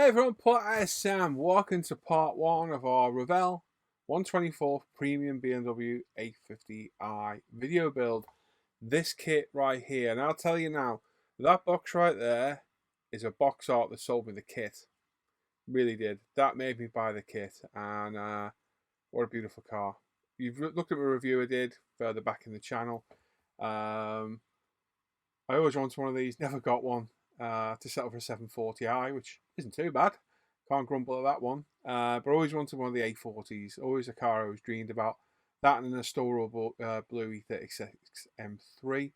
Hey everyone, Paul Sam. Welcome to part one of our Revell 124th Premium BMW 850i video build. This kit right here, and I'll tell you now, that box right there is a box art that sold me the kit. Really did. That made me buy the kit, and what a beautiful car. You've looked at my review I did further back in the channel. I always wanted one of these, never got one. To settle for a 740i, which isn't too bad. Can't grumble at that one. But I always wanted one of the 840s. Always a car I always dreamed about. That and an storable blue E36 M3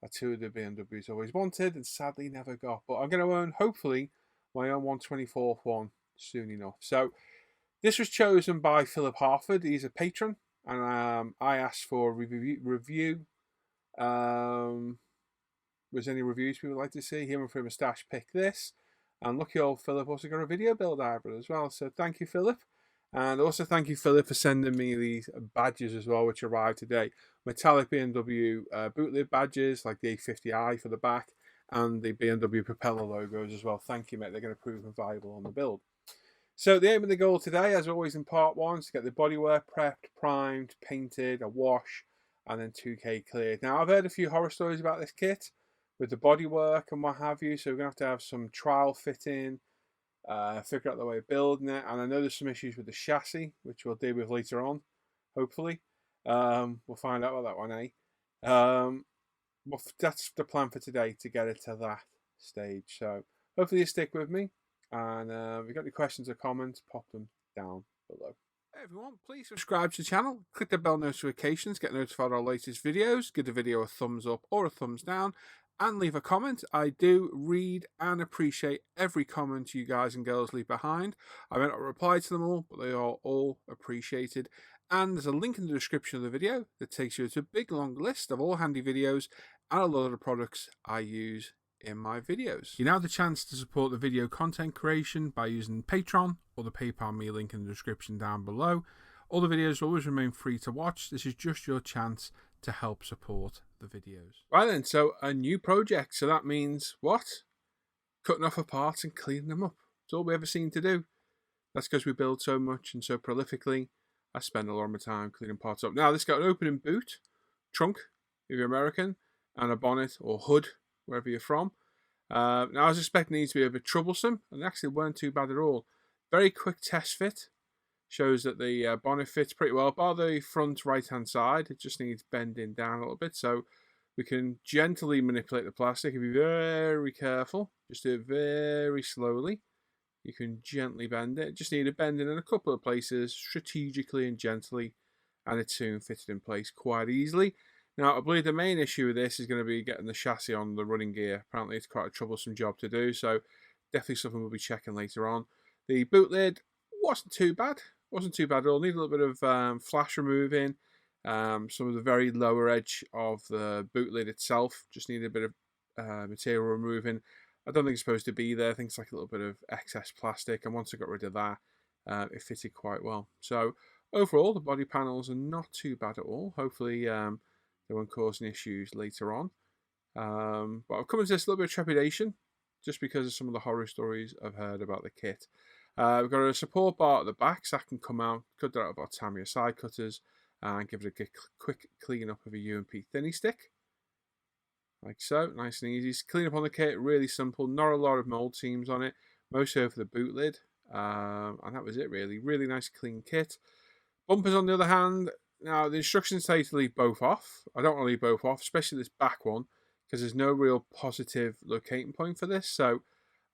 are two of the BMWs I always wanted and sadly never got. But I'm going to own, hopefully, my own 124th one soon enough. So this was chosen by Philip Harford. He's a patron. And I asked for a review. Was any reviews people would like to see? Him and Free Moustache picked this. And lucky old Philip also got a video build hybrid as well. So thank you, Philip. And also thank you, Philip, for sending me these badges as well, which arrived today. Metallic BMW bootleg badges, like the 850i for the back, and the BMW propeller logos as well. Thank you, mate. They're going to prove viable on the build. So the aim and the goal today, as always in part one, is to get the bodywork prepped, primed, painted, a wash, and then 2K cleared. Now, I've heard a few horror stories about this kit with the bodywork and what have you, so we're going to have some trial fitting, figure out the way of building it, and I know there's some issues with the chassis, which we'll deal with later on, hopefully. We'll find out about that one, eh? Well, that's the plan for today, to get it to that stage, so hopefully you stick with me, and if you've got any questions or comments, pop them down below. Hey everyone, please subscribe to the channel, click the bell notifications, get notified of our latest videos, give the video a thumbs up or a thumbs down, and leave a comment. I do read and appreciate every comment you guys and girls leave behind. I may not reply to them all, but they are all appreciated. And there's a link in the description of the video that takes you to a big long list of all handy videos and a lot of the products I use in my videos. You now have the chance to support the video content creation by using Patreon or the PayPal me link in the description down below. All the videos always remain free to watch. This is just your chance to help support the videos. Right then, so a new project. So that means what? Cutting off the parts and cleaning them up. It's all we ever seem to do. That's because we build so much and so prolifically. I spend a lot of my time cleaning parts up. Now, this got an opening boot, trunk, if you're American, and a bonnet or hood, wherever you're from. Now, I was expecting these to be a bit troublesome, and they actually weren't too bad at all. Very quick test fit. Shows that the bonnet fits pretty well, bar the front right-hand side. It just needs bending down a little bit, so we can gently manipulate the plastic. If you're very careful, just do it very slowly. You can gently bend it. Just need a bending in a couple of places, strategically and gently, and it's soon fitted in place quite easily. Now, I believe the main issue with this is going to be getting the chassis on the running gear. Apparently, it's quite a troublesome job to do, so definitely something we'll be checking later on. The boot lid wasn't too bad. Wasn't too bad at all. Need a little bit of flash removing. Some of the very lower edge of the boot lid itself just need a bit of material removing. I don't think it's supposed to be there. I think it's like a little bit of excess plastic. And once I got rid of that, it fitted quite well. So overall, the body panels are not too bad at all. Hopefully, they won't cause any issues later on. But I've come into this a little bit of trepidation just because of some of the horror stories I've heard about the kit. We've got a support bar at the back, so I can come out, cut that out of our Tamiya side cutters, and give it a quick clean up of a UMP thinny stick. Like so, nice and easy. Clean up on the kit, really simple, not a lot of mold seams on it, mostly over the boot lid. And that was it really. Really nice clean kit. Bumpers on the other hand, now the instructions say to leave both off. I don't want to leave both off, especially this back one, because there's no real positive locating point for this, so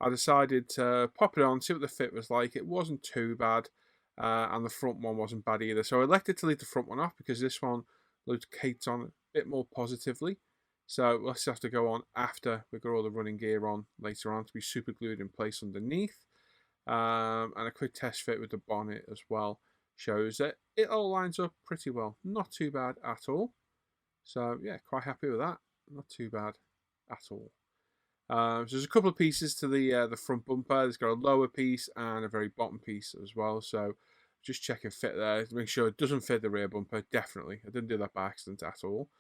I decided to pop it on, see what the fit was like. It wasn't too bad, and the front one wasn't bad either. So I elected to leave the front one off because this one locates on a bit more positively. So we'll just have to go on after we've got all the running gear on later on to be super glued in place underneath. And a quick test fit with the bonnet as well shows that it all lines up pretty well. Not too bad at all. So yeah, quite happy with that. Not too bad at all. So there's a couple of pieces to the front bumper. It's got a lower piece and a very bottom piece as well. So just checking fit there to make sure it doesn't fit the rear bumper. Definitely, I didn't do that by accident at all.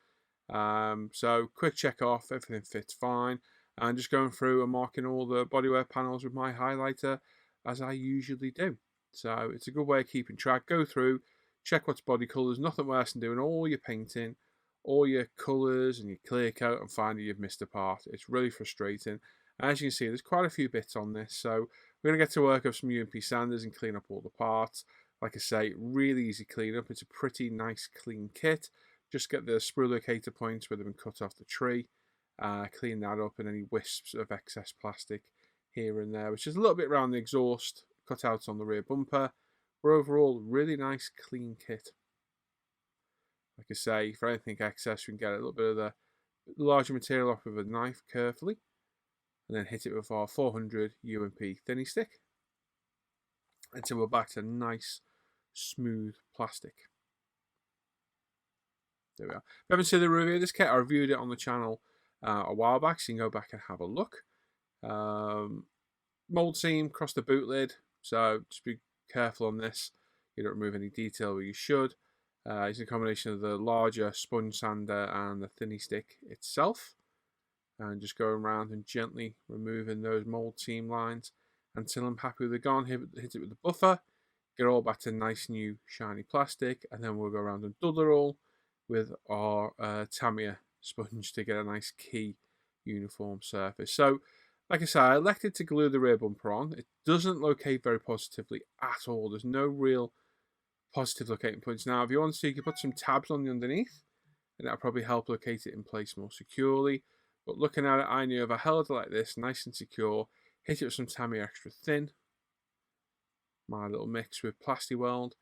So quick check off, everything fits fine, and just going through and marking all the bodywork panels with my highlighter. as I usually do. So it's a good way of keeping track. Go through, check what's body colours. Nothing worse than doing all your painting, all your colours and your clear coat and finding you've missed a part. It's really frustrating. As you can see, there's quite a few bits on this. So we're going to get to work with some UMP sanders and clean up all the parts. Like I say, really easy cleanup. It's a pretty nice clean kit. Just get the sprue locator points where they've been cut off the tree. Clean that up, and any wisps of excess plastic here and there, which is a little bit around the exhaust, cut out on the rear bumper. But overall, really nice clean kit. Like I say, for anything excess, we can get a little bit of the larger material off with a knife carefully, and then hit it with our 400 UMP thinny stick until we're back to nice, smooth plastic. There we are. If you haven't seen the review of this kit, I reviewed it on the channel a while back, so you can go back and have a look. Mold seam across the boot lid, so just be careful on this. You don't remove any detail where you should. It's a combination of the larger sponge sander and the thinny stick itself, and just going around and gently removing those mold seam lines until I'm happy with the gone. Hit it with the buffer, get all back to nice new shiny plastic, and then we'll go around and dull it all with our Tamiya sponge to get a nice key uniform surface. So like I say, I elected to glue the rear bumper on. It doesn't locate very positively at all. There's no real positive locating points. Now if you want to, you can put some tabs on the underneath, and that'll probably help locate it in place more securely. But looking at it, I knew if I held it like this, nice and secure, hit it with some Tamiya Extra Thin, my little mix with Plasty-Weld,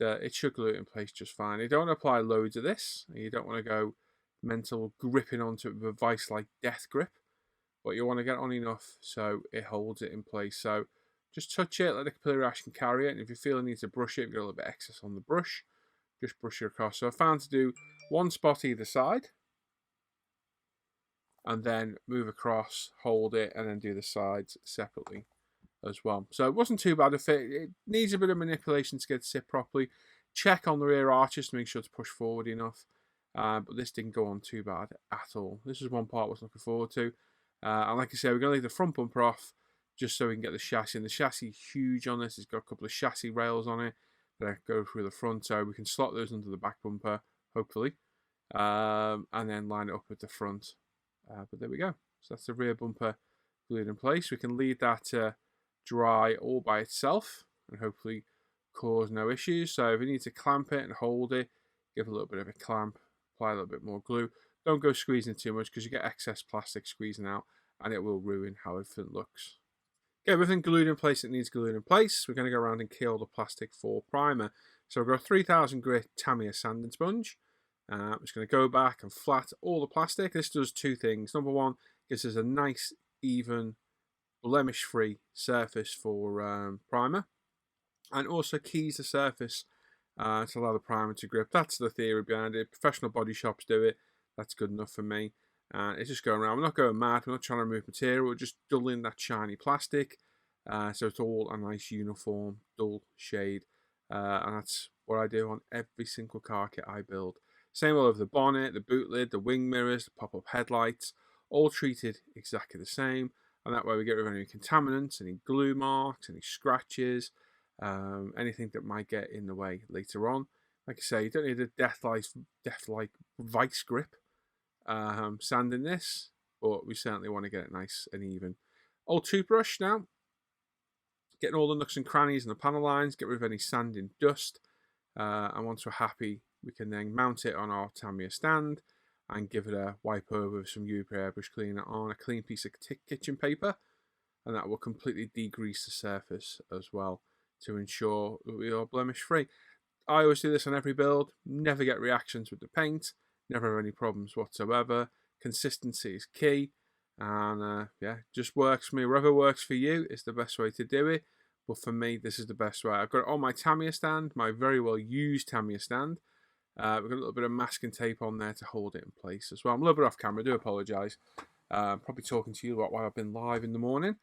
it should glue it in place just fine. You don't want to apply loads of this. You don't want to go mental gripping onto it with a vice-like death grip, but you want to get on enough so it holds it in place. So just touch it, let the capillary action carry it, and if you feel you need to brush it, you've got a little bit excess on the brush, just brush it across. So I found to do one spot either side, and then move across, hold it, and then do the sides separately as well. So it wasn't too bad a fit. It needs a bit of manipulation to get it to sit properly. Check on the rear arches to make sure to push forward enough. But this didn't go on too bad at all. This is one part I was looking forward to. And like I said, we're going to leave the front bumper off just so we can get the chassis. And the chassis is huge on this. It's got a couple of chassis rails on it that go through the front, so we can slot those under the back bumper, hopefully, and then line it up with the front. But there we go. So that's the rear bumper glued in place. We can leave that dry all by itself and hopefully cause no issues. So if you need to clamp it and hold it, give a little bit of a clamp, apply a little bit more glue. Don't go squeezing too much because you get excess plastic squeezing out and it will ruin how everything looks. Get everything glued in place that needs glued in place. We're going to go around and kill the plastic for primer. So we've got a 3000 grit Tamiya sanding sponge. I'm just going to go back and flat all the plastic. This does two things. Number one, gives us a nice, even, blemish-free surface for primer, and also keys the surface to allow the primer to grip. That's the theory behind it. Professional body shops do it. That's good enough for me. It's just going around. We're not going mad. We're not trying to remove material. We're just dulling that shiny plastic, so it's all a nice uniform dull shade. And that's what I do on every single car kit I build. Same all over the bonnet, the boot lid, the wing mirrors, the pop-up headlights, all treated exactly the same. And that way we get rid of any contaminants, any glue marks, any scratches, anything that might get in the way later on. Like I say, you don't need a death-like vice grip sanding this, but we certainly want to get it nice and even. Old toothbrush now, getting all the nooks and crannies and the panel lines, get rid of any sanding dust, and once we're happy, we can then mount it on our Tamiya stand and give it a wipe over with some UV airbrush cleaner on a clean piece of kitchen paper, and that will completely degrease the surface as well to ensure that we are blemish free. I always do this on every build, never get reactions with the paint, never have any problems whatsoever. Consistency is key, and yeah, just works for me. Whatever works for you is the best way to do it, but for me this is the best way. I've got it on my Tamiya stand, my very well used Tamiya stand. We've got a little bit of masking tape on there to hold it in place as well. I'm a little bit off camera, I do apologise. Probably talking to you about why I've been live in the morning.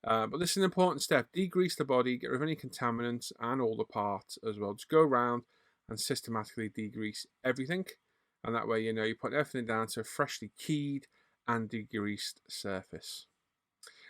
But this is an important step. Degrease the body, get rid of any contaminants and all the parts as well. Just go around and systematically degrease everything. And that way, you know, you put everything down to a freshly keyed and degreased surface.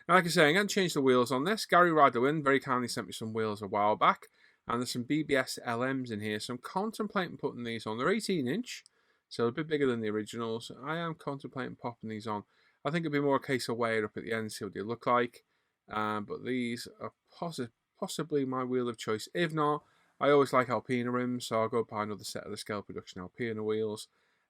Now, like I say, I'm going to change the wheels on this. Gary Radowin very kindly sent me some wheels a while back, and there's some BBS LMs in here, so I'm contemplating putting these on. They're 18-inch, so a bit bigger than the originals. I am contemplating popping these on. I think it'd be more a case of weighing up at the end, see what they look like. But these are possibly my wheel of choice. If not, I always like Alpina rims, so I'll go buy another set of the Scale Production Alpina wheels.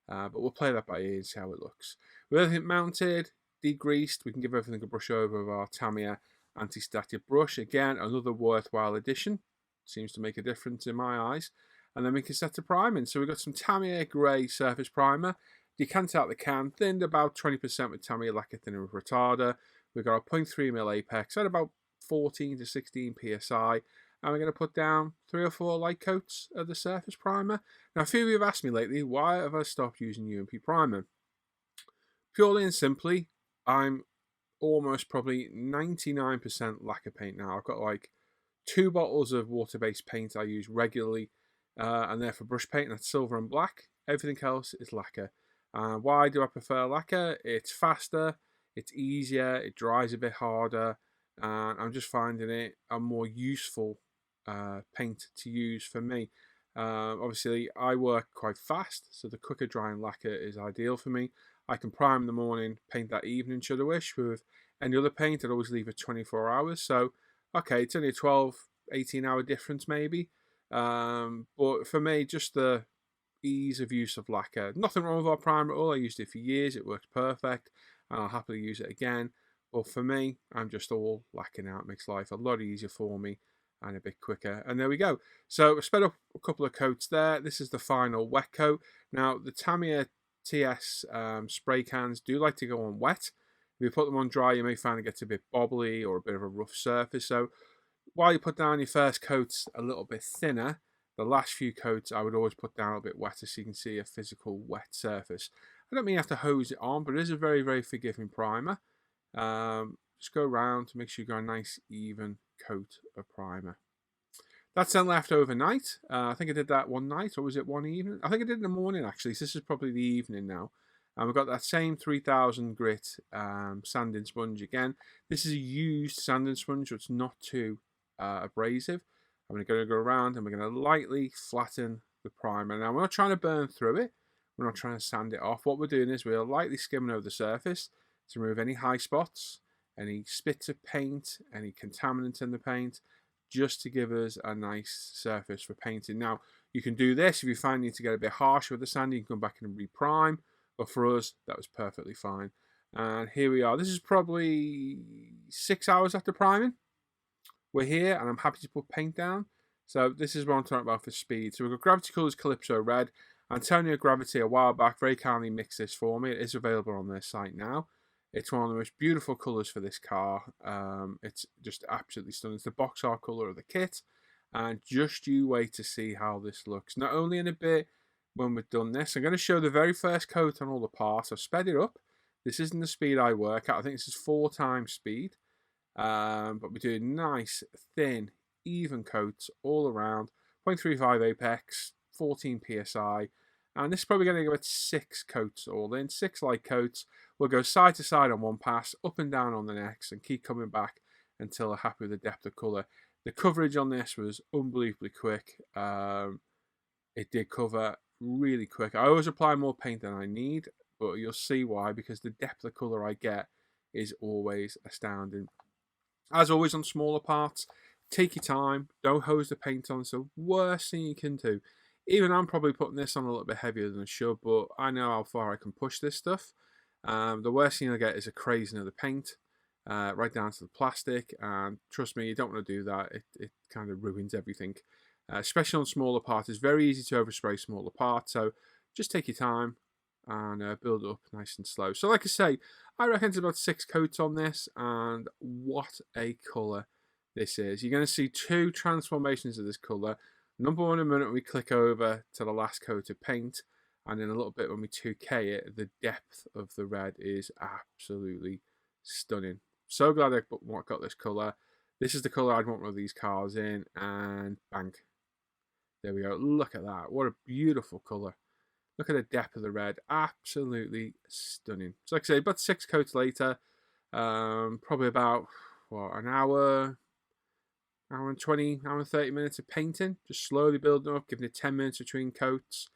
But we'll play that by ear and see how it looks. With everything mounted, degreased, we can give everything a brush over with our Tamiya anti-static brush. Again, another worthwhile addition. Seems to make a difference in my eyes. And then we can set the priming. So we've got some Tamiya grey surface primer. Decant out the can, thinned about 20% with Tamiya lacquer thinner with retarder. We've got our 0.3mm apex at about 14 to 16 psi. And we're going to put down 3 or 4 light coats of the surface primer. Now, a few of you have asked me lately, why have I stopped using UMP primer? Purely and simply, I'm almost probably 99% lacquer paint now. I've got like 2 bottles of water-based paint I use regularly, and they're for brush paint, and that's silver and black. Everything else is lacquer. Why do I prefer lacquer? It's faster, it's easier, it dries a bit harder, and I'm just finding it a more useful paint to use for me. Obviously, I work quite fast, so the quicker drying lacquer is ideal for me. I can prime in the morning, paint that evening should I wish. With any other paint, I'd always leave it 24 hours. So, okay, it's only a 12, 18-hour difference maybe. But for me, just the ease of use of lacquer. Nothing wrong with our primer at all. I used it for years. It works perfect, and I'll happily use it again. But for me, I'm just all lacquer now. It makes life a lot easier for me and a bit quicker. And there we go. So I sped up a couple of coats there. This is the final wet coat. Now, the Tamiya TS spray cans do like to go on wet. If you put them on dry, you may find it gets a bit bobbly or a bit of a rough surface. So while you put down your first coats a little bit thinner, the last few coats I would always put down a bit wetter so you can see a physical wet surface. I don't mean you have to hose it on, but it is a very, very forgiving primer. Just go around to make sure you got a nice even coat of primer. That's then left overnight. I think I did that one night, or was it one evening? I think I did in the morning actually, so this is probably the evening now. And we've got that same 3000 grit sanding sponge again. This is a used sanding sponge, so it's not too abrasive. I'm going to go around and we're going to lightly flatten the primer. Now, we're not trying to burn through it. We're not trying to sand it off. What we're doing is we're lightly skimming over the surface to remove any high spots, any spits of paint, any contaminants in the paint, just to give us a nice surface for painting. Now, you can do this if you find you need to get a bit harsh with the sand, you can come back and reprime, but for us, that was perfectly fine. And here we are. This is probably 6 hours after priming. We're here, and I'm happy to put paint down. So this is what I'm talking about for speed. So we've got Gravity Colours Calypso Red. Antonio Gravity a while back very kindly mixed this for me. It is available on their site now. It's one of the most beautiful colours for this car. It's just absolutely stunning. It's the box art colour of the kit. And just you wait to see how this looks. Not only in a bit when we've done this, I'm going to show the very first coat on all the parts. I've sped it up. This isn't the speed I work at. I think this is 4 times speed. But we're doing nice, thin, even coats all around. 0.35 apex, 14 psi. And this is probably going to go at 6 coats all in. 6 light coats. We'll go side to side on one pass, up and down on the next, and keep coming back until we're happy with the depth of colour. The coverage on this was unbelievably quick. It did cover really quick. I always apply more paint than I need, but you'll see why, because the depth of colour I get is always astounding. As always on smaller parts, take your time. Don't hose the paint on. It's the worst thing you can do. Even I'm probably putting this on a little bit heavier than I should, but I know how far I can push this stuff. The worst thing I get is a crazing of the paint, right down to the plastic. And trust me, you don't want to do that. It kind of ruins everything. Especially on smaller parts. It's very easy to overspray smaller parts. So just take your time and build it up nice and slow. So like I say, I reckon it's about 6 coats on this. And what a colour this is. You're going to see 2 transformations of this colour. Number one, in a minute we click over to the last coat of paint, and in a little bit when we 2K it, the depth of the red is absolutely stunning. So glad I got this colour. This is the colour I'd want one of these cars in, and bang. There we go. Look at that. What a beautiful colour. Look at the depth of the red. Absolutely stunning. So like I say, about 6 coats later, Probably about an hour and 20, hour and 30 minutes of painting, just slowly building up, giving it 10 minutes between coats,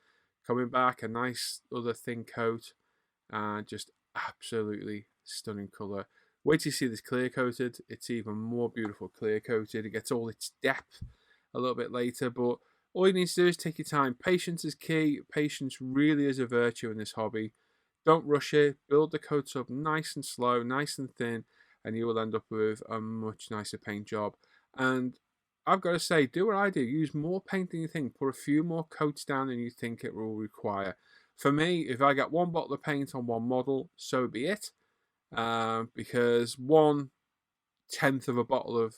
coming back, a nice other thin coat, and just absolutely stunning colour. Wait till you see this clear coated, it's even more beautiful clear coated. It gets all its depth a little bit later, but all you need to do is take your time. Patience is key. Patience really is a virtue in this hobby. Don't rush it. Build the coats up nice and slow, nice and thin, and you will end up with a much nicer paint job. And I've got to say, do what I do. Use more paint than you think. Put a few more coats down than you think it will require. For me, if I get one bottle of paint on one model, so be it. Because 1/10 of a bottle of,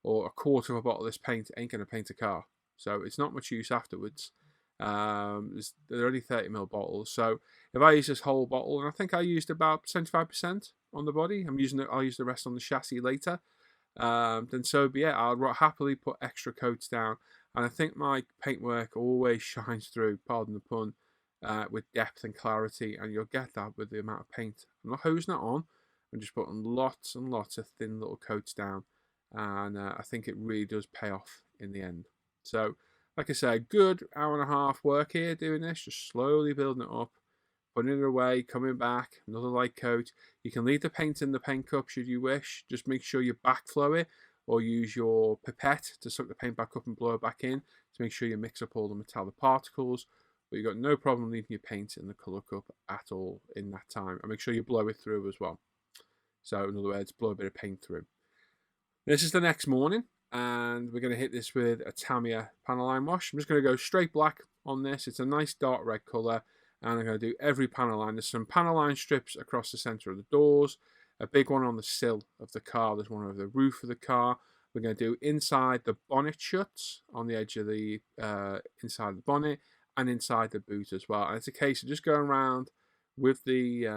or a quarter of a bottle of this paint ain't going to paint a car. So it's not much use afterwards. They're only 30ml bottles. So if I use this whole bottle, and I think I used about 75% on the body, I'll use the rest on the chassis later. Then so be it. I'll happily put extra coats down, and I think my paintwork always shines through, pardon the pun, with depth and clarity, and you'll get that with the amount of paint. I'm not hosing it on, I'm just putting lots and lots of thin little coats down, and I think it really does pay off in the end. So, like I say, a good hour and a half work here doing this, just slowly building it up, putting it away, coming back, another light coat. You can leave the paint in the paint cup should you wish. Just make sure you backflow it or use your pipette to suck the paint back up and blow it back in to make sure you mix up all the metallic particles. But you've got no problem leaving your paint in the colour cup at all in that time. And make sure you blow it through as well. So in other words, blow a bit of paint through. This is the next morning, and we're going to hit this with a Tamiya panel line wash. I'm just going to go straight black on this. It's a nice dark red colour, and I'm going to do every panel line. There's some panel line strips across the centre of the doors, a big one on the sill of the car. There's one over the roof of the car. We're going to do inside the bonnet shuts on the edge of the inside the bonnet and inside the boot as well. And it's a case of just going around with the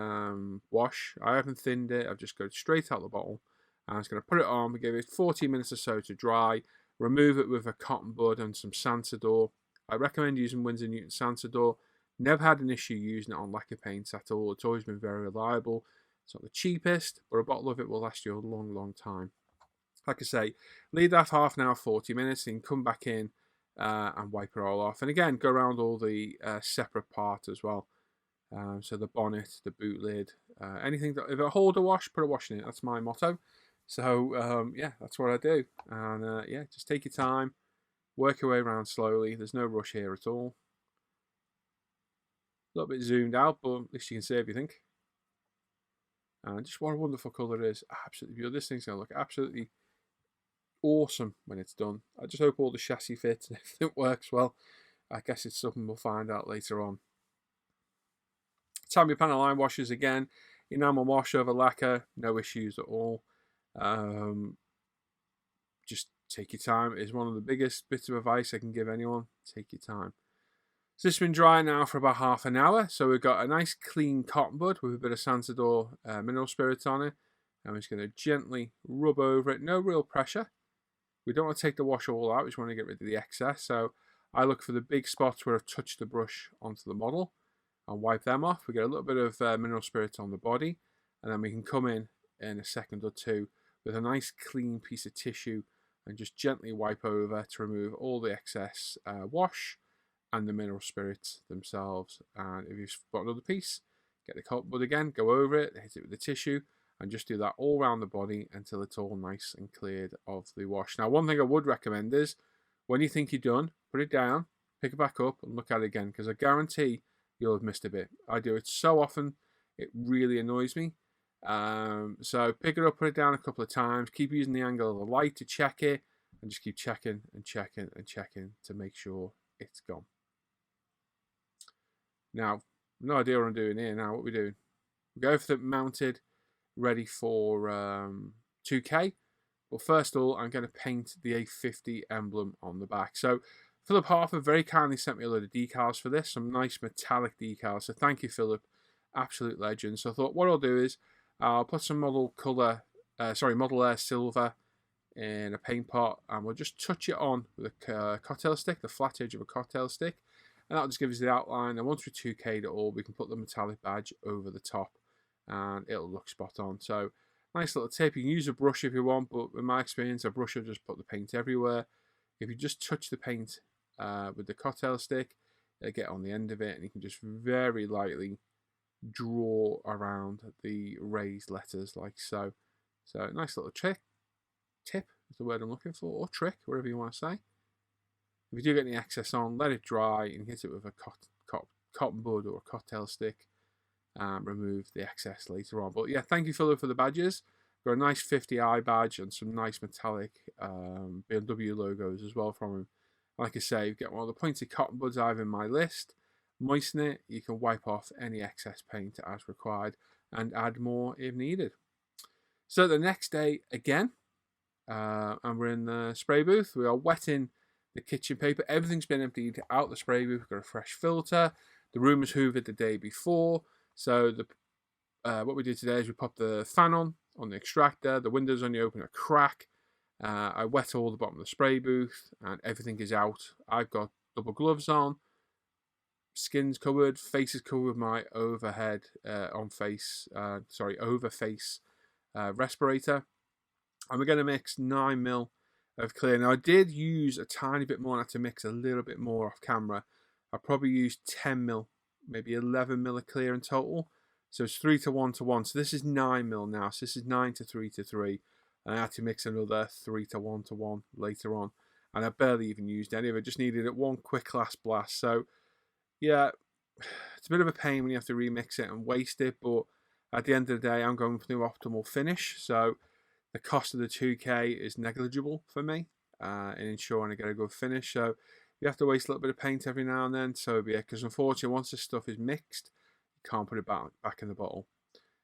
wash. I haven't thinned it. I've just go straight out the bottle. I'm just going to put it on. We give it 40 minutes or so to dry. Remove it with a cotton bud and some Sansador. I recommend using Winsor Newton Sansador. Never had an issue using it on lacquer paints at all. It's always been very reliable. It's not the cheapest, but a bottle of it will last you a long, long time. Like I say, leave that half an hour, 40 minutes, and come back in and wipe it all off. And again, go around all the separate parts as well. So the bonnet, the boot lid, anything that, if it hold a wash, put a wash in it. That's my motto. So yeah, that's what I do. And yeah, just take your time, work your way around slowly. There's no rush here at all. A little bit zoomed out, but at least you can see everything. And just what a wonderful colour it is. Absolutely beautiful. This thing's going to look absolutely awesome when it's done. I just hope all the chassis fits and everything works well. I guess it's something we'll find out later on. Tamiya panel line washes again. Enamel wash over lacquer, no issues at all. Just take your time. It's one of the biggest bits of advice I can give anyone. Take your time. So this has been dry now for about half an hour. So we've got a nice clean cotton bud with a bit of Sansador mineral spirits on it. And we're just going to gently rub over it. No real pressure. We don't want to take the wash all out. We just want to get rid of the excess. So I look for the big spots where I've touched the brush onto the model and wipe them off. We get a little bit of mineral spirits on the body. And then we can come in a second or two with a nice clean piece of tissue and just gently wipe over to remove all the excess wash and the mineral spirits themselves. And if you've got another piece, get the cotton bud again, go over it, hit it with the tissue, and just do that all around the body until it's all nice and cleared of the wash. Now, one thing I would recommend is when you think you're done, put it down, pick it back up, and look at it again, because I guarantee you'll have missed a bit. I do it so often, it really annoys me. So pick it up, put it down a couple of times, keep using the angle of the light to check it, and just keep checking and checking and checking to make sure it's gone. Now, no idea what I'm doing here now. What are we doing? We go for the mounted, ready for 2K. But first of all, I'm going to paint the 850 emblem on the back. So Philip Harper very kindly sent me a load of decals for this, some nice metallic decals. So thank you, Philip. Absolute legend. So I thought what I'll do is I'll put some Model Air silver in a paint pot, and we'll just touch it on with a cocktail stick, the flat edge of a cocktail stick. And that'll just give us the outline. And once we 2K'd it all, we can put the metallic badge over the top and it'll look spot on. So Nice little tip. You can use a brush if you want, but in my experience, a brush will just put the paint everywhere. If you just touch the paint with the cocktail stick, it'll get on the end of it, and you can just very lightly draw around the raised letters like so. So nice little tip is the word I'm looking for, or trick, whatever you want to say. If you do get any excess on, let it dry and hit it with a cotton bud or a cocktail stick. Remove the excess later on. But yeah, thank you, Philip, for the badges. Got a nice 50i badge and some nice metallic BMW logos as well from him. Like I say, get one of the pointed cotton buds I have in my list, moisten it, you can wipe off any excess paint as required and add more if needed. So the next day again, and we're in the spray booth. We are wetting the kitchen paper. Everything's been emptied out the spray booth. We've got a fresh filter. The room was hoovered the day before. So what we did today is we popped the fan on the extractor. The windows only open a crack. I wet all the bottom of the spray booth and everything is out. I've got double gloves on, skin's covered, face is covered with my overface respirator. And we're going to mix 9mm of clear. Now I did use a tiny bit more. I had to mix a little bit more off camera. I probably used 10mm, maybe 11mm of clear in total. So it's 3 to 1 to 1. So this is 9mm now. So this is 9 to 3 to 3. And I had to mix another 3 to 1 to 1 later on. And I barely even used any of it. Just needed it one quick last blast. So yeah, it's a bit of a pain when you have to remix it and waste it. But at the end of the day, I'm going for the optimal finish. So the cost of the 2K is negligible for me in ensuring I get a good finish. So you have to waste a little bit of paint every now and then. So be it. Because unfortunately, once this stuff is mixed, you can't put it back in the bottle.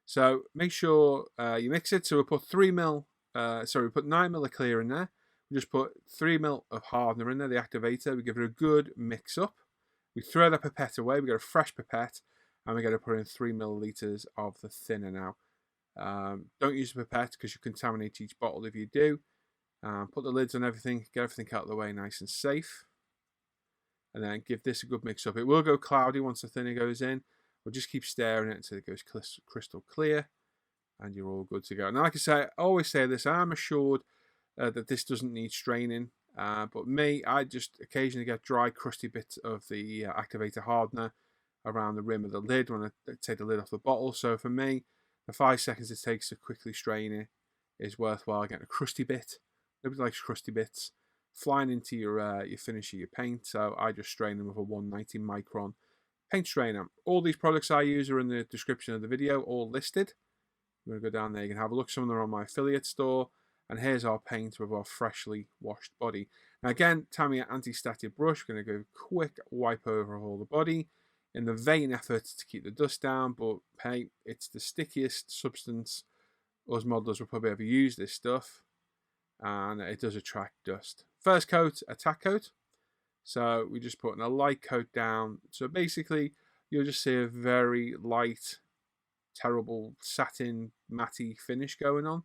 So make sure you mix it. So we put we put 9mm of clear in there. We just put 3mm of hardener in there, the activator. We give it a good mix up. We throw the pipette away. We got a fresh pipette, and we're going to put in 3ml of the thinner now. Don't use a pipette because you contaminate each bottle if you do. Put the lids on everything, get everything out of the way nice and safe. And then give this a good mix up. It will go cloudy once the thinner goes in. We'll just keep stirring it until it goes crystal clear. And you're all good to go. Now, like I say, I always say this, I'm assured that this doesn't need straining. But me, I just occasionally get dry, crusty bits of the activator hardener around the rim of the lid when I take the lid off the bottle. So for me, the 5 seconds it takes to quickly strain it is worthwhile. Getting a crusty bit. Nobody likes crusty bits flying into your finish of your paint. So I just strain them with a 190 micron paint strainer. All these products I use are in the description of the video, all listed. You're going to go down there, you can have a look. Some of them are on my affiliate store. And here's our paint with our freshly washed body. Now again, Tamiya anti-static brush. We're going to go quick wipe over all the body in the vain effort to keep the dust down. But hey, it's the stickiest substance us modelers will probably ever use this stuff. And it does attract dust. First coat, a tack coat. So we just put a light coat down. So basically, you'll just see a very light, terrible satin matty finish going on.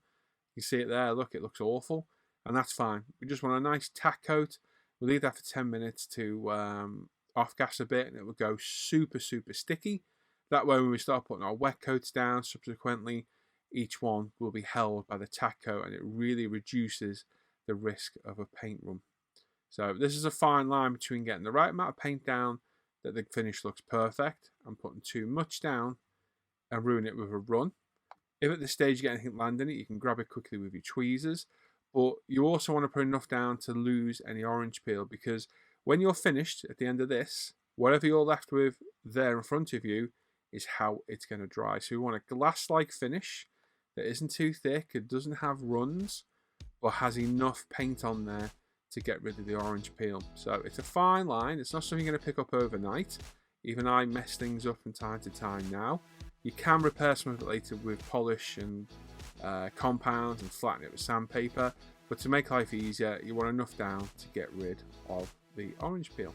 You see it there, look, it looks awful. And that's fine. We just want a nice tack coat. We'll leave that for 10 minutes to off-gas a bit, and it will go super, super sticky. That way, when we start putting our wet coats down, subsequently, each one will be held by the tack coat, and it really reduces the risk of a paint run. So this is a fine line between getting the right amount of paint down that the finish looks perfect and putting too much down and ruin it with a run. If at this stage you get anything landing it, you can grab it quickly with your tweezers. But you also want to put enough down to lose any orange peel, because when you're finished at the end of this, whatever you're left with there in front of you is how it's going to dry. So you want a glass-like finish that isn't too thick, it doesn't have runs, but has enough paint on there to get rid of the orange peel. So it's a fine line. It's not something you're going to pick up overnight. Even I mess things up from time to time now. You can repair some of it later with polish and compounds and flatten it with sandpaper. But to make life easier, you want enough down to get rid of the orange peel.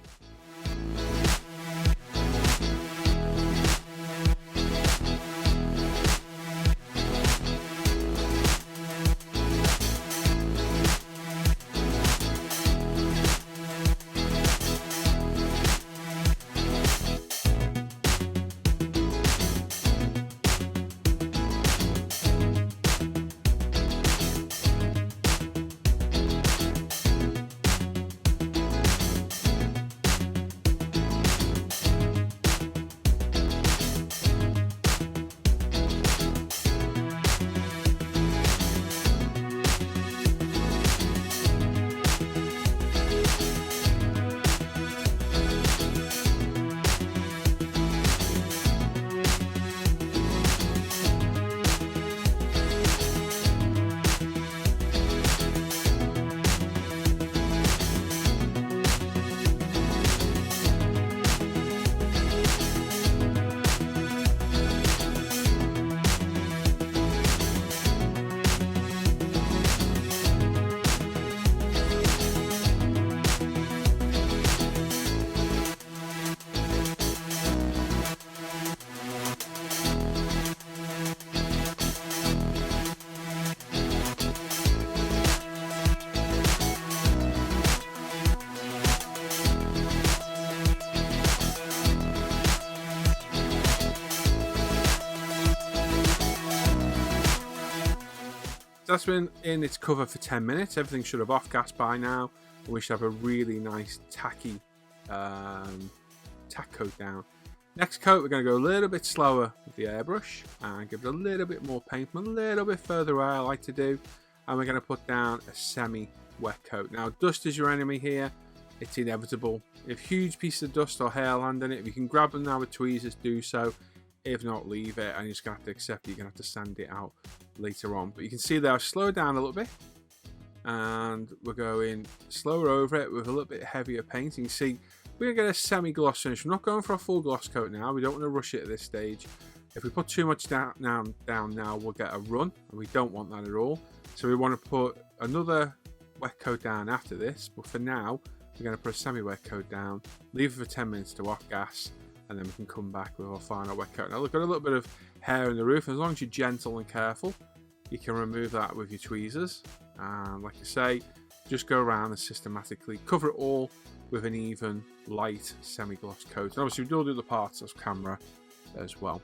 So that's been in its cover for 10 minutes. Everything should have off-gas by now. And we should have a really nice tacky tack coat down. Next coat, we're going to go a little bit slower with the airbrush and give it a little bit more paint from a little bit further away, I like to do. And we're going to put down a semi-wet coat. Now, dust is your enemy here. It's inevitable. If huge pieces of dust or hair land in it, if you can grab them now with tweezers, do so. If not, leave it, and you're just going to have to accept it. You're going to have to sand it out later on. But you can see there, I've slowed down a little bit. And we're going slower over it with a little bit heavier paint. You can see we're going to get a semi-gloss finish. We're not going for a full gloss coat now. We don't want to rush it at this stage. If we put too much down now, we'll get a run, and we don't want that at all. So we want to put another wet coat down after this. But for now, we're going to put a semi-wet coat down, leave it for 10 minutes to off gas, and then we can come back with our final wet coat. Now, look, got a little bit of hair in the roof. As long as you're gentle and careful, you can remove that with your tweezers. And like I say, just go around and systematically cover it all with an even light semi-gloss coat. And obviously we will do the parts of camera as well.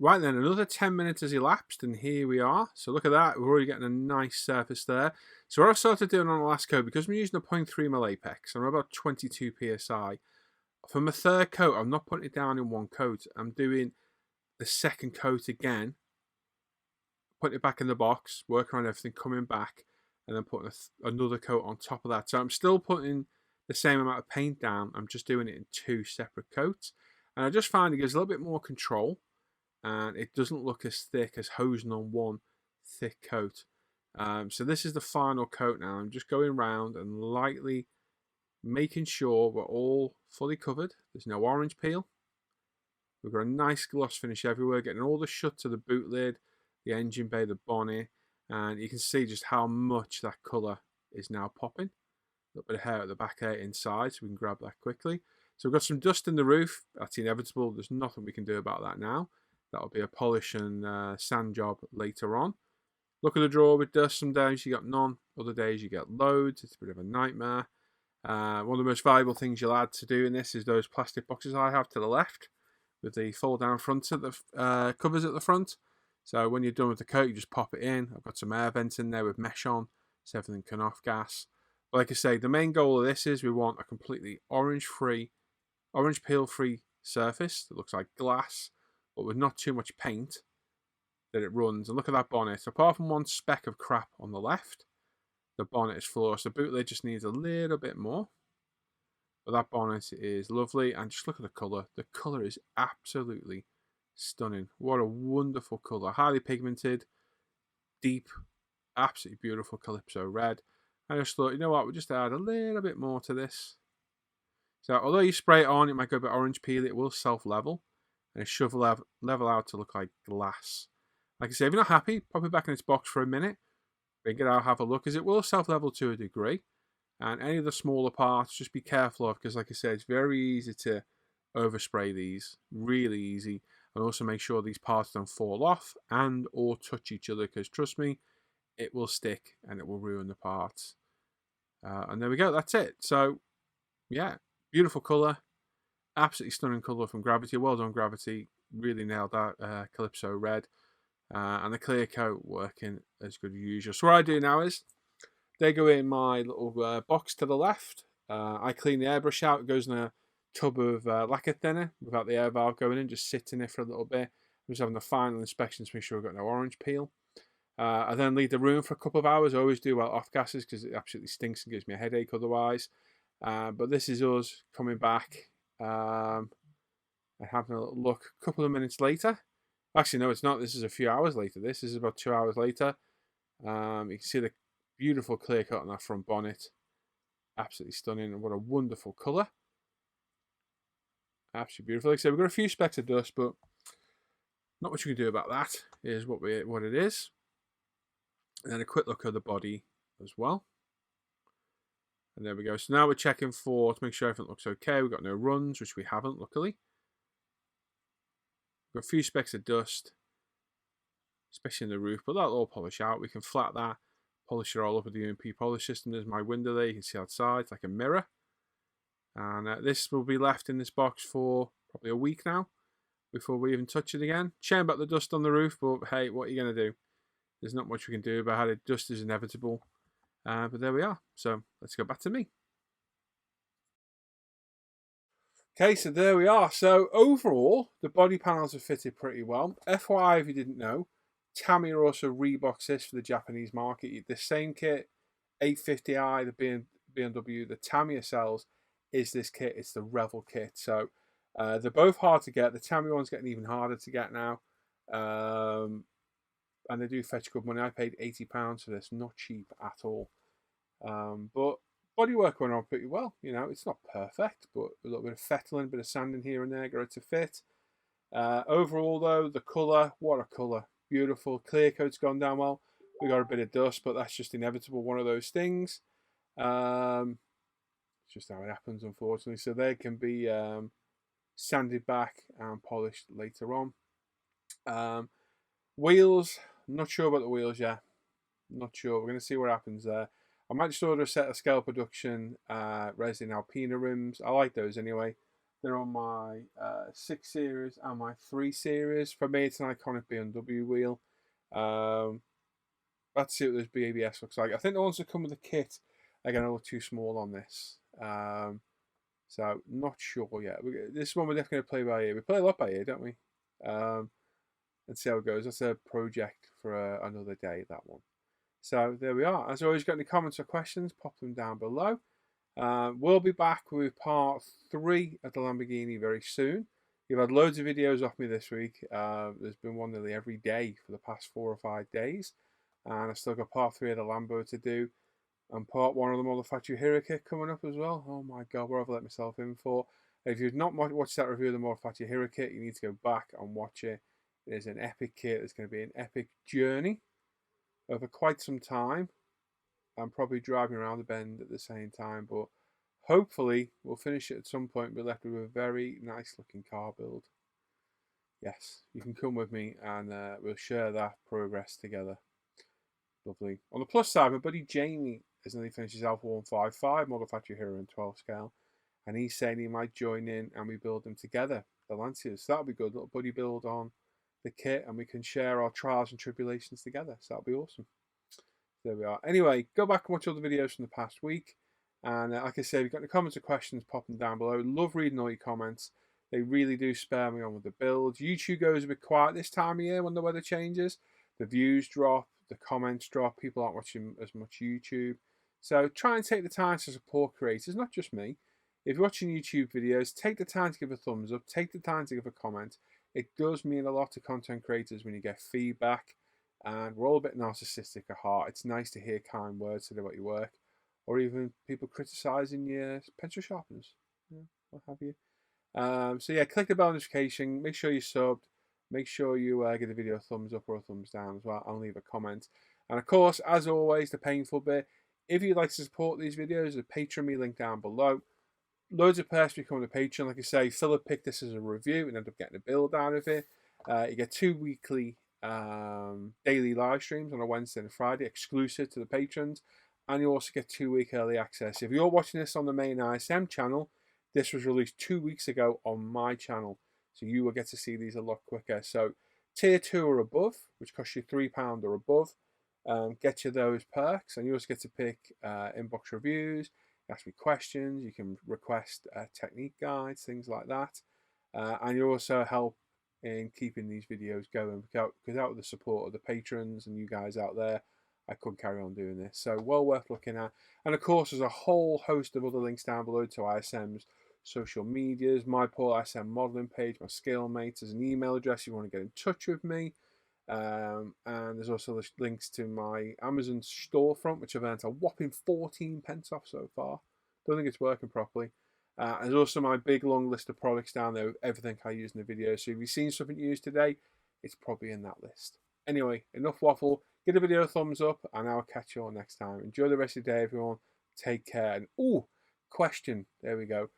Right then, another 10 minutes has elapsed, and here we are. So look at that, we're already getting a nice surface there. So what I've started doing on the last coat, because I'm using a 0.3mm apex, I'm about 22 psi. For my third coat, I'm not putting it down in one coat. I'm doing the second coat again, putting it back in the box, working on everything, coming back, and then putting another coat on top of that. So I'm still putting the same amount of paint down. I'm just doing it in two separate coats. And I just find it gives a little bit more control. And it doesn't look as thick as hosing on one thick coat. So this is the final coat now. I'm just going around and lightly making sure we're all fully covered. There's no orange peel. We've got a nice gloss finish everywhere, getting all the shuts of the boot lid, the engine bay, the bonnet, and you can see just how much that colour is now popping. A little bit of hair at the back there inside, so we can grab that quickly. So we've got some dust in the roof. That's inevitable. There's nothing we can do about that now. That'll be a polish and sand job later on. Look at the drawer with dust. Some days you got none, other days you get loads. It's a bit of a nightmare. One of the most valuable things you'll add to doing this is those plastic boxes I have to the left with the fold down fronts at the covers at the front. So when you're done with the coat, you just pop it in. I've got some air vents in there with mesh on, so everything can off gas. But like I say, the main goal of this is we want a completely orange peel free surface that looks like glass, but with not too much paint, that it runs. And look at that bonnet. So apart from one speck of crap on the left, the bonnet is flawless. The boot lid just needs a little bit more. But that bonnet is lovely. And just look at the colour. The colour is absolutely stunning. What a wonderful colour. Highly pigmented, deep, absolutely beautiful Calypso red. I just thought, you know what, we'll just add a little bit more to this. So although you spray it on, it might go a bit orange peel, it will self-level. And it should level out to look like glass. Like I say, if you're not happy, pop it back in its box for a minute. Bring it out, have a look, as it will self-level to a degree. And any of the smaller parts, just be careful of, because like I said, it's very easy to overspray these. Really easy. And also make sure these parts don't fall off and or touch each other, because trust me, it will stick and it will ruin the parts. And there we go, that's it. So, yeah, beautiful colour. Absolutely stunning colour from Gravity. Well done, Gravity. Really nailed that Calypso red. And the clear coat working as good as usual. So what I do now is, they go in my little box to the left. I clean the airbrush out. It goes in a tub of lacquer thinner without the air valve going in. Just sits in it for a little bit. I'm just having the final inspection to make sure I've got no orange peel. I then leave the room for a couple of hours. I always do while off gases because it absolutely stinks and gives me a headache otherwise. But this is us coming back and having a little look a couple of minutes later. Actually, no, it's not. This is a few hours later. This is about 2 hours later. You can see the beautiful clear cut on that front bonnet. Absolutely stunning. And what a wonderful colour. Absolutely beautiful. Like I said, we've got a few specks of dust, but not much we can do about that. Is what it is. And then a quick look at the body as well. And there we go. So now we're checking to make sure everything looks okay. We've got no runs, which we haven't, luckily. We've got a few specks of dust, especially in the roof, but that'll all polish out. We can flat that, polish it all up with the UMP polish system. There's my window there. You can see outside. It's like a mirror. And this will be left in this box for probably a week now before we even touch it again. Shame about the dust on the roof, but hey, what are you going to do? There's not much we can do about it. Dust is inevitable. But there we are. So let's go back to me. Okay, so there we are. So overall, the body panels are fitted pretty well. FYI, if you didn't know, Tamiya are also Reeboks this for the Japanese market. The same kit, 850i, the BMW, the Tamiya sells, is this kit. It's the Revell kit. So they're both hard to get. The Tamiya one's getting even harder to get now. And they do fetch good money. I paid £80 for this. Not cheap at all. But bodywork went on pretty well. You know, it's not perfect, but a little bit of fettling, a bit of sanding here and there, got it to fit. Overall, though, the colour, what a colour. Beautiful. Clear coat's gone down well. We got a bit of dust, but that's just inevitable. One of those things. It's just how it happens, unfortunately. So they can be sanded back and polished later on. Wheels, not sure about the wheels yet. Not sure. We're going to see what happens there. I might just order a set of scale production resin Alpina rims. I like those anyway. They're on my 6 series and my 3 series. For me, it's an iconic BMW wheel. Let's see what this BABS looks like. I think the ones that come with the kit are going to look too small on this. So, not sure yet. This one we're definitely going to play by ear. We play a lot by ear, don't we? And see how it goes. That's a project for another day, that one. So there we are. As always, got any comments or questions, pop them down below. We'll be back with part 3 of the Lamborghini very soon. You've had loads of videos off me this week. There's been one nearly every day for the past 4 or 5 days. And I've still got part 3 of the Lambo to do. And part 1 of the Model Factory Hero kit coming up as well. Oh my god, what have I let myself in for? If you've not watched that review of the Model Factory Hero kit, you need to go back and watch it. It's an epic kit. It's going to be an epic journey over quite some time. I'm probably driving around the bend at the same time, but hopefully we'll finish it at some point and be left with a very nice looking car build. Yes, you can come with me and we'll share that progress together. Lovely. On the plus side, my buddy Jamie has nearly finished his Alpha 155 Model Factory Hero in 12 scale, and he's saying he might join in and we build them together, the Lanciers. So that'll be good. Little buddy build on the kit, and we can share our trials and tribulations together. So that'll be awesome. There we are. Anyway, go back and watch all the videos from the past week. And like I said, if you've got any comments or questions, pop them down below. Love reading all your comments. They really do spur me on with the builds. YouTube goes a bit quiet this time of year when the weather changes. The views drop, the comments drop. People aren't watching as much YouTube. So try and take the time to support creators, not just me. If you're watching YouTube videos, take the time to give a thumbs up. Take the time to give a comment. It does mean a lot to content creators when you get feedback, and we're all a bit narcissistic at heart. It's nice to hear kind words said about your work, or even people criticising your pencil sharpeners, what have you. So yeah, click the bell notification, make sure you're subbed, make sure you give the video a thumbs up or a thumbs down as well, and leave a comment. And of course, as always, the painful bit, if you'd like to support these videos, the Patreon me link down below. Loads of perks becoming a patron. Like I say, Philip picked this as a review and ended up getting a build out of it. You get 2 weekly daily live streams on a Wednesday and a Friday, exclusive to the patrons. And you also get 2-week early access. If you're watching this on the main ISM channel, this was released 2 weeks ago on my channel. So you will get to see these a lot quicker. So tier 2 or above, which costs you £3 or above, get you those perks. And you also get to pick inbox reviews. Ask me questions, you can request technique guides, things like that. And you also help in keeping these videos going. Without the support of the patrons and you guys out there, I couldn't carry on doing this. So well worth looking at. And of course, there's a whole host of other links down below to ISM's social medias, my Paul ISM modeling page, my scale mates. There's an email address if you want to get in touch with me. And there's also links to my Amazon storefront, which I've earned a whopping 14 pence off so far. Don't think it's working properly. There's also my big long list of products down there with everything I use in the video. So if you've seen something used today, it's probably in that list. Anyway, enough waffle. Give the video a thumbs up, and I'll catch you all next time. Enjoy the rest of the day, everyone. Take care. And question. There we go.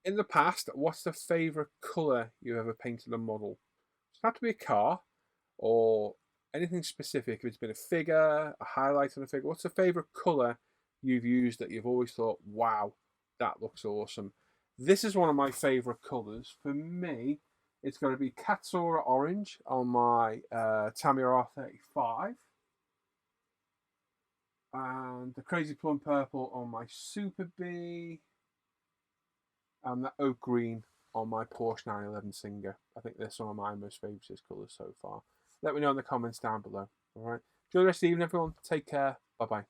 In the past, what's the favourite colour you ever painted a model? It doesn't have to be a car or anything specific. If it's been a figure, a highlight on a figure, what's the favourite colour you've used that you've always thought, wow, that looks awesome? This is one of my favourite colours. For me, it's going to be Katsura Orange on my Tamiya R35. And the Crazy Plum Purple on my Super B. And the Oak Green on my Porsche 911 Singer. I think they're some of my most favourite colours so far. Let me know in the comments down below. Alright. Enjoy the rest of the evening, everyone. Take care. Bye-bye.